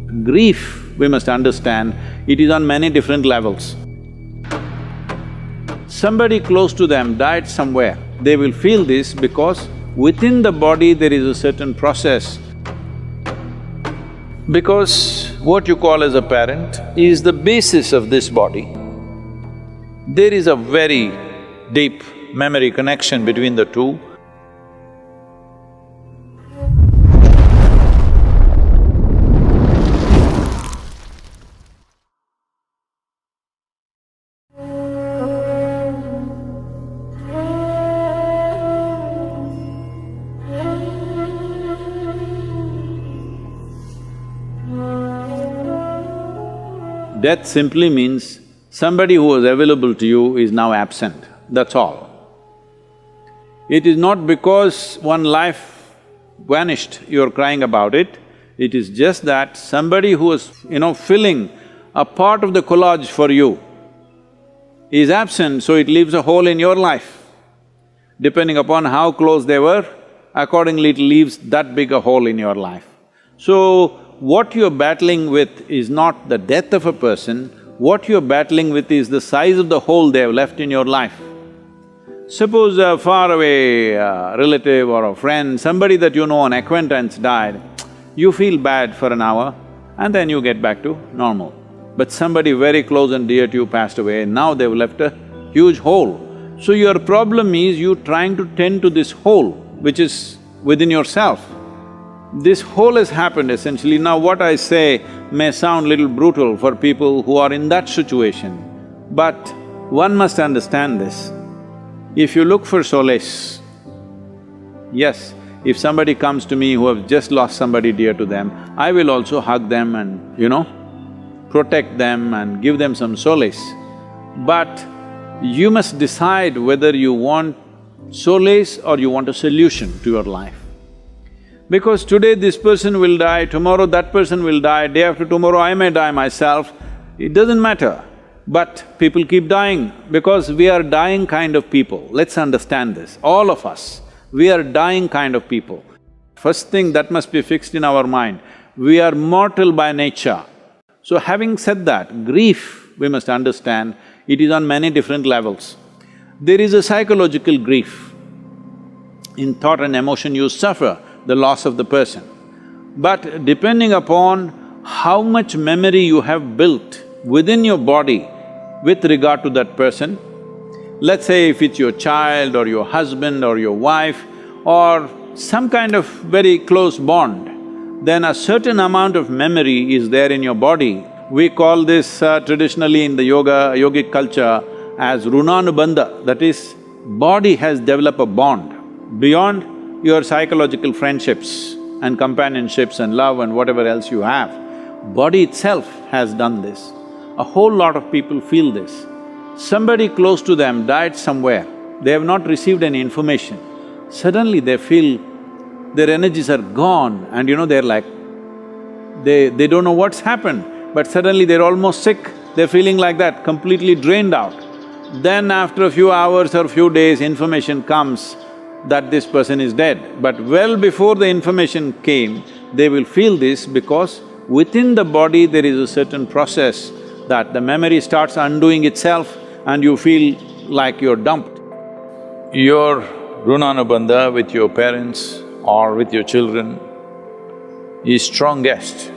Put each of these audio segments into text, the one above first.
Grief, we must understand, it is on many different levels. Somebody close to them died somewhere, they will feel this because within the body there is a certain process. Because what you call as a parent is the basis of this body. There is a very deep memory connection between the two. Death simply means somebody who was available to you is now absent, that's all. It is not because one life vanished, you're crying about it. It is just that somebody who was, filling a part of the collage for you is absent, so it leaves a hole in your life. Depending upon how close they were, accordingly it leaves that big a hole in your life. So, what you're battling with is not the death of a person, what you're battling with is the size of the hole they have left in your life. Suppose a faraway relative or a friend, somebody that you know, an acquaintance died, you feel bad for an hour and then you get back to normal. But somebody very close and dear to you passed away, now they've left a huge hole. So your problem is you trying to tend to this hole which is within yourself. This hole has happened essentially. Now what I say may sound little brutal for people who are in that situation, but one must understand this. If you look for solace, yes, if somebody comes to me who have just lost somebody dear to them, I will also hug them and, protect them and give them some solace. But you must decide whether you want solace or you want a solution to your life. Because today this person will die, tomorrow that person will die, day after tomorrow I may die myself, it doesn't matter. But people keep dying because we are dying kind of people. Let's understand this, all of us, we are dying kind of people. First thing that must be fixed in our mind, we are mortal by nature. So having said that, grief, we must understand, it is on many different levels. There is a psychological grief. In thought and emotion you suffer the loss of the person. But depending upon how much memory you have built within your body with regard to that person, let's say if it's your child or your husband or your wife or some kind of very close bond, then a certain amount of memory is there in your body. We call this traditionally in the yogic culture as runanubandha, that is, body has developed a bond beyond your psychological friendships and companionships and love and whatever else you have. Body itself has done this. A whole lot of people feel this. Somebody close to them died somewhere, they have not received any information. Suddenly they feel their energies are gone and they're like, they don't know what's happened, but suddenly they're almost sick, they're feeling like that, completely drained out. Then after a few hours or few days, information comes that this person is dead. But well before the information came, they will feel this because within the body there is a certain process that the memory starts undoing itself and you feel like you're dumped. Your runanubandha with your parents or with your children is strongest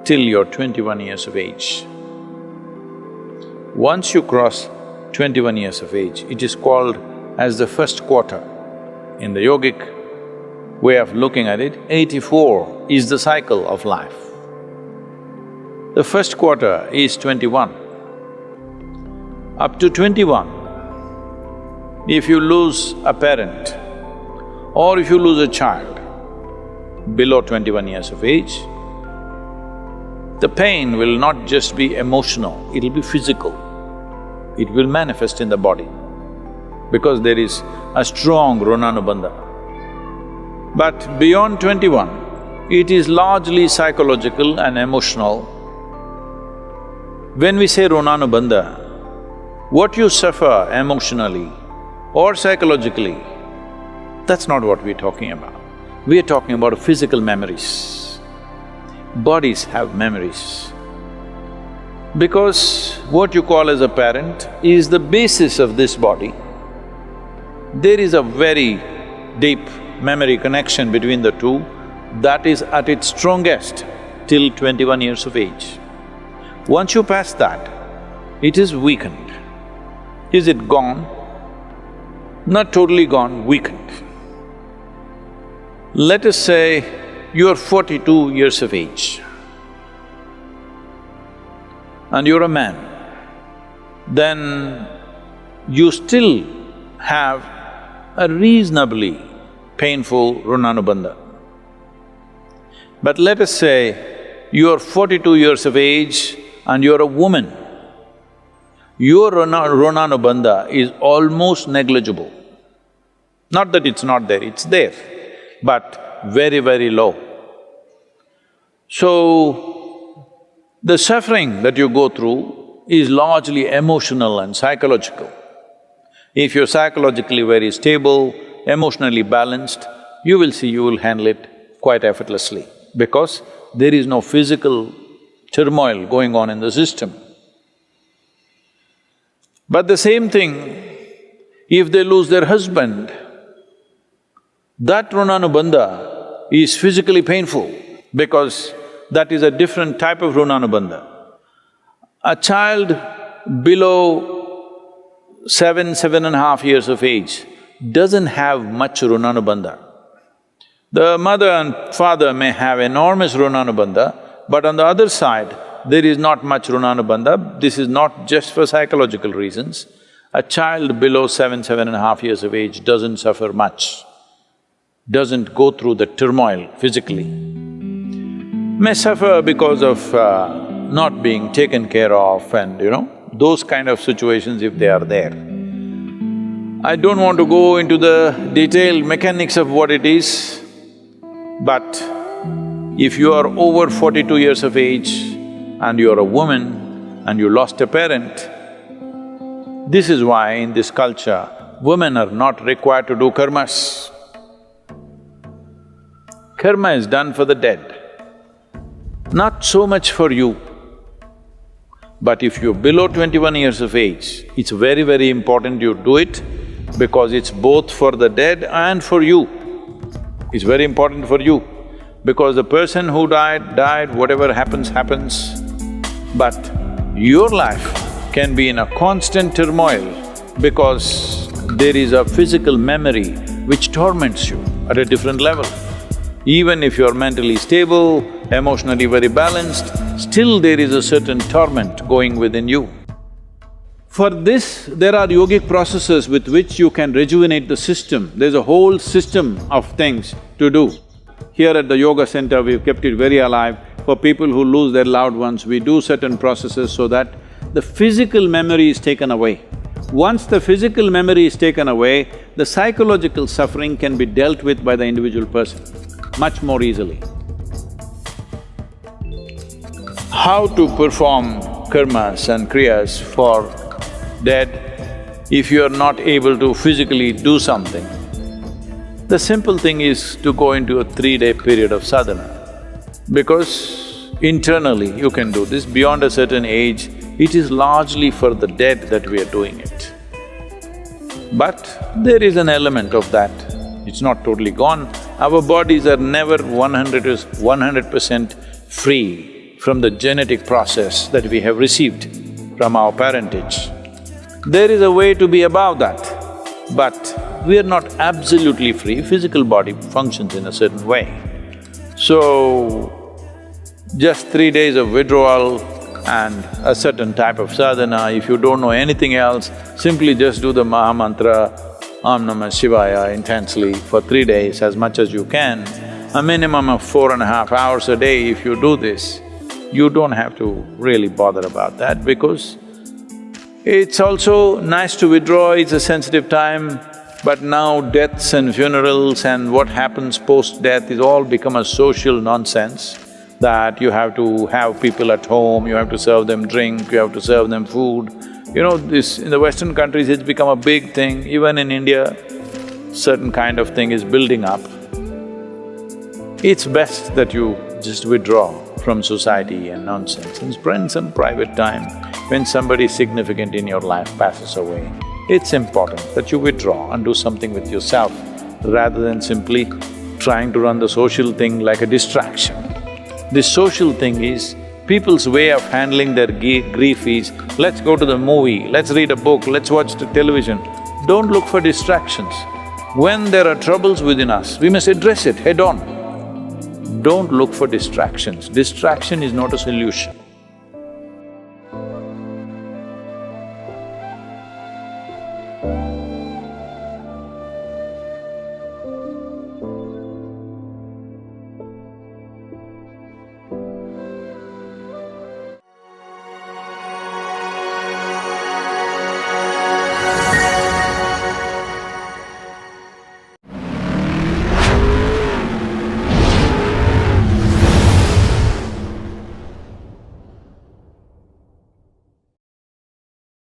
till you're 21 years of age. Once you cross 21 years of age, it is called as the first quarter. In the yogic way of looking at it, 84 is the cycle of life. The first quarter is 21. Up to 21, if you lose a parent or if you lose a child below 21 years of age, the pain will not just be emotional, it'll be physical. It will manifest in the body because there is a strong runanubandha. But beyond 21, it is largely psychological and emotional. When we say runanubandha, what you suffer emotionally or psychologically, that's not what we're talking about. We are talking about physical memories. bodies have memories. Because what you call as a parent is the basis of this body. There is a very deep memory connection between the two that is at its strongest till 21 years of age. Once you pass that, it is weakened. Is it gone? Not totally gone, weakened. Let us say you're 42 years of age and you're a man, then you still have a reasonably painful runanubandha. But let us say you're 42 years of age and you're a woman, your runanubandha is almost negligible. Not that it's not there, it's there, but very, very low. So, the suffering that you go through is largely emotional and psychological. If you're psychologically very stable, emotionally balanced, you will see you will handle it quite effortlessly because there is no physical turmoil going on in the system. But the same thing, if they lose their husband, that runanubandha is physically painful because that is a different type of runanubandha. A child below 7.5 years of age doesn't have much runanubandha. The mother and father may have enormous runanubandha, but on the other side, there is not much runanubandha. This is not just for psychological reasons. A child below 7.5 years of age doesn't suffer much, doesn't go through the turmoil physically. May suffer because of not being taken care of and those kind of situations if they are there. I don't want to go into the detailed mechanics of what it is, but if you are over 42 years of age and you're a woman and you lost a parent, this is why in this culture, women are not required to do karmas. Karma is done for the dead, not so much for you. But if you're below 21 years of age, it's very, very important you do it because it's both for the dead and for you. It's very important for you because the person who died, whatever happens, happens. But your life can be in a constant turmoil because there is a physical memory which torments you at a different level. Even if you're mentally stable, emotionally very balanced, still there is a certain torment going within you. For this, there are yogic processes with which you can rejuvenate the system. There's a whole system of things to do. Here at the yoga center, we've kept it very alive. For people who lose their loved ones, we do certain processes so that the physical memory is taken away. Once the physical memory is taken away, the psychological suffering can be dealt with by the individual person much more easily. How to perform karmas and kriyas for dead if you are not able to physically do something? The simple thing is to go into a 3-day period of sadhana because internally you can do this. Beyond a certain age, it is largely for the dead that we are doing it. But there is an element of that, it's not totally gone. Our bodies are never 100% free from the genetic process that we have received from our parentage. There is a way to be above that, but we are not absolutely free. Physical body functions in a certain way. So, just 3 days of withdrawal and a certain type of sadhana, if you don't know anything else, simply just do the Maha Mantra, Om Namah Shivaya intensely for 3 days as much as you can. A minimum of 4.5 hours a day if you do this, you don't have to really bother about that because it's also nice to withdraw, it's a sensitive time, but now deaths and funerals and what happens post-death is all become a social nonsense that you have to have people at home, you have to serve them drink, you have to serve them food. This… in the Western countries it's become a big thing, even in India, certain kind of thing is building up. It's best that you just withdraw from society and nonsense and spend some private time. When somebody significant in your life passes away, it's important that you withdraw and do something with yourself rather than simply trying to run the social thing like a distraction. This social thing is, people's way of handling their grief is, let's go to the movie, let's read a book, let's watch the television. Don't look for distractions. When there are troubles within us, we must address it head on. Don't look for distractions. Distraction is not a solution.